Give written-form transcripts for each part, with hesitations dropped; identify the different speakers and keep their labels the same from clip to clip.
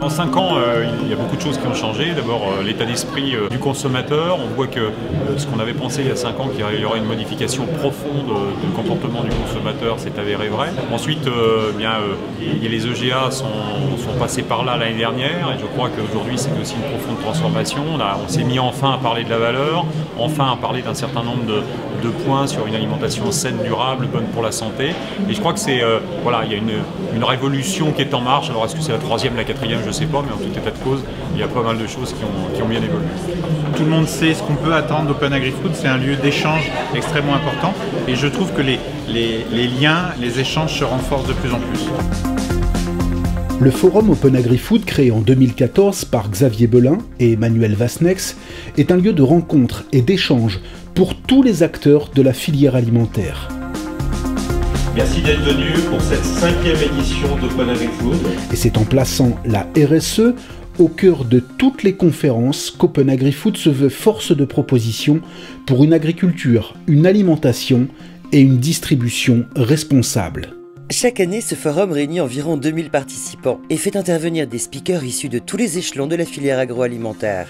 Speaker 1: En 5 ans, il y a beaucoup de choses qui ont changé. D'abord, l'état d'esprit du consommateur. On voit que ce qu'on avait pensé il y a 5 ans, qu'il y aurait une modification profonde du comportement du consommateur, s'est avéré vrai. Ensuite, les EGA sont passés par là l'année dernière et je crois qu'aujourd'hui, c'est aussi une profonde transformation. On s'est mis enfin à parler de la valeur, enfin à parler d'un certain nombre de points sur une alimentation saine, durable, bonne pour la santé. Et je crois que il y a une révolution qui est en marche. Alors, est-ce que c'est la 3e, la 4e, je ne sais pas, mais en tout état de cause, il y a pas mal de choses qui ont bien évolué.
Speaker 2: Tout le monde sait ce qu'on peut attendre d'Open Agri-Food, c'est un lieu d'échange extrêmement important et je trouve que les liens, les échanges se renforcent de plus en plus.
Speaker 3: Le forum Open Agri-Food, créé en 2014 par Xavier Belin et Emmanuel Vasnex, est un lieu de rencontre et d'échange pour tous les acteurs de la filière alimentaire.
Speaker 4: Merci d'être venu pour cette 5e édition d'Open Agri-Food.
Speaker 3: Et c'est en plaçant la RSE au cœur de toutes les conférences qu'Open Agri-Food se veut force de proposition pour une agriculture, une alimentation et une distribution responsable.
Speaker 5: Chaque année, ce forum réunit environ 2000 participants et fait intervenir des speakers issus de tous les échelons de la filière agroalimentaire.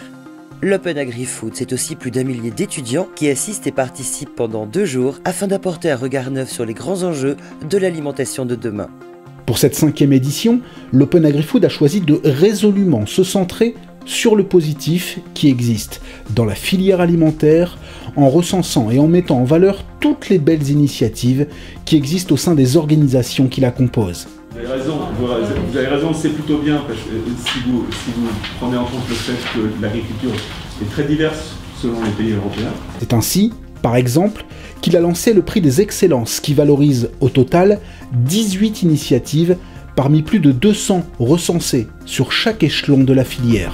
Speaker 5: L'Open Agri-Food, c'est aussi plus d'1 millier d'étudiants qui assistent et participent pendant 2 jours afin d'apporter un regard neuf sur les grands enjeux de l'alimentation de demain.
Speaker 3: Pour cette 5e édition, l'Open Agri-Food a choisi de résolument se centrer sur le positif qui existe dans la filière alimentaire, en recensant et en mettant en valeur toutes les belles initiatives qui existent au sein des organisations qui la composent.
Speaker 6: Vous avez raison, c'est plutôt bien, parce que si vous prenez en compte le fait que l'agriculture est très diverse selon les pays européens.
Speaker 3: C'est ainsi, par exemple, qu'il a lancé le prix des excellences qui valorise au total 18 initiatives parmi plus de 200 recensées sur chaque échelon de la filière.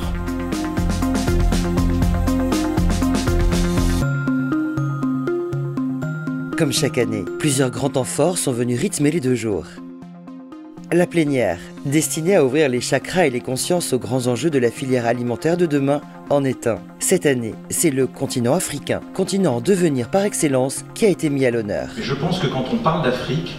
Speaker 5: Comme chaque année, plusieurs grands temps forts sont venus rythmer les 2 jours. La plénière, destinée à ouvrir les chakras et les consciences aux grands enjeux de la filière alimentaire de demain, en est un. Cette année, c'est le continent africain, continent en devenir par excellence, qui a été mis à l'honneur.
Speaker 4: Je pense que quand on parle d'Afrique,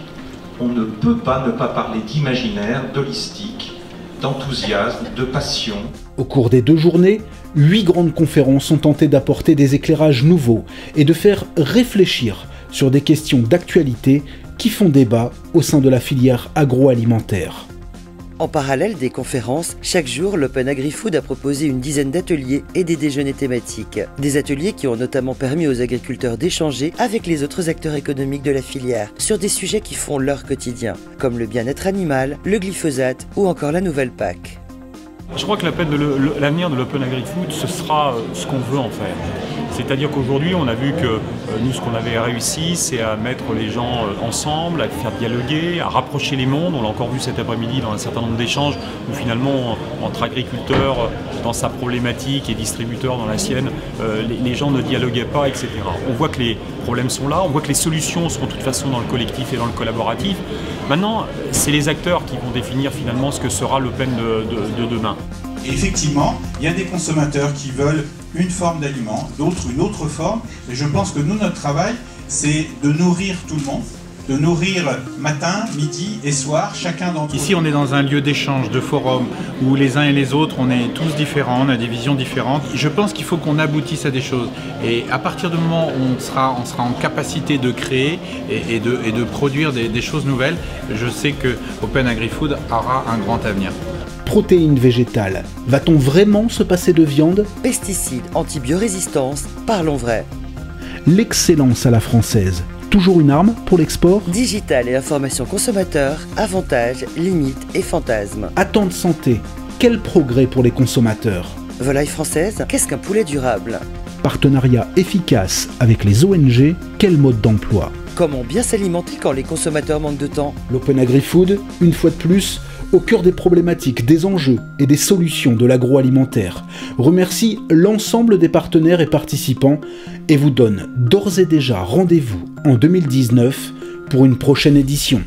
Speaker 4: on ne peut pas ne pas parler d'imaginaire, d'holistique, d'enthousiasme, de passion.
Speaker 3: Au cours des 2 journées, 8 grandes conférences ont tenté d'apporter des éclairages nouveaux et de faire réfléchir sur des questions d'actualité qui font débat au sein de la filière agroalimentaire.
Speaker 5: En parallèle des conférences, chaque jour, l'Open Agri-Food a proposé une dizaine d'ateliers et des déjeuners thématiques. Des ateliers qui ont notamment permis aux agriculteurs d'échanger avec les autres acteurs économiques de la filière sur des sujets qui font leur quotidien, comme le bien-être animal, le glyphosate ou encore la nouvelle PAC.
Speaker 1: Je crois que l'avenir de l'Open Agri-Food, ce sera ce qu'on veut en faire. C'est-à-dire qu'aujourd'hui, on a vu que nous, ce qu'on avait réussi, c'est à mettre les gens ensemble, à faire dialoguer, à rapprocher les mondes. On l'a encore vu cet après-midi dans un certain nombre d'échanges où finalement, entre agriculteurs dans sa problématique et distributeurs dans la sienne, les gens ne dialoguaient pas, etc. On voit que les problèmes sont là, on voit que les solutions seront de toute façon dans le collectif et dans le collaboratif. Maintenant, c'est les acteurs qui vont définir finalement ce que sera l'Open de demain.
Speaker 7: Et effectivement, il y a des consommateurs qui veulent une forme d'aliment, d'autres une autre forme. Et je pense que nous, notre travail, c'est de nourrir tout le monde, de nourrir matin, midi et soir, chacun d'entre eux.
Speaker 2: Ici, on est dans un lieu d'échange, de forum, où les uns et les autres, on est tous différents, on a des visions différentes. Je pense qu'il faut qu'on aboutisse à des choses. Et à partir du moment où on sera en capacité de créer et de produire des choses nouvelles, je sais que Open Agri-Food aura un grand avenir.
Speaker 3: Protéines végétales, va-t-on vraiment se passer de viande?
Speaker 5: Pesticides, antibiorésistance, parlons vrai.
Speaker 3: L'excellence à la française, toujours une arme pour l'export?
Speaker 5: Digital et information consommateur, avantages, limites et fantasmes.
Speaker 3: Attentes santé, quel progrès pour les consommateurs?
Speaker 5: Volaille française, qu'est-ce qu'un poulet durable?
Speaker 3: Partenariat efficace avec les ONG, quel mode d'emploi?
Speaker 5: Comment bien s'alimenter quand les consommateurs manquent de temps?
Speaker 3: L'Open Agri-Food, une fois de plus, au cœur des problématiques, des enjeux et des solutions de l'agroalimentaire, remercie l'ensemble des partenaires et participants et vous donne d'ores et déjà rendez-vous en 2019 pour une prochaine édition.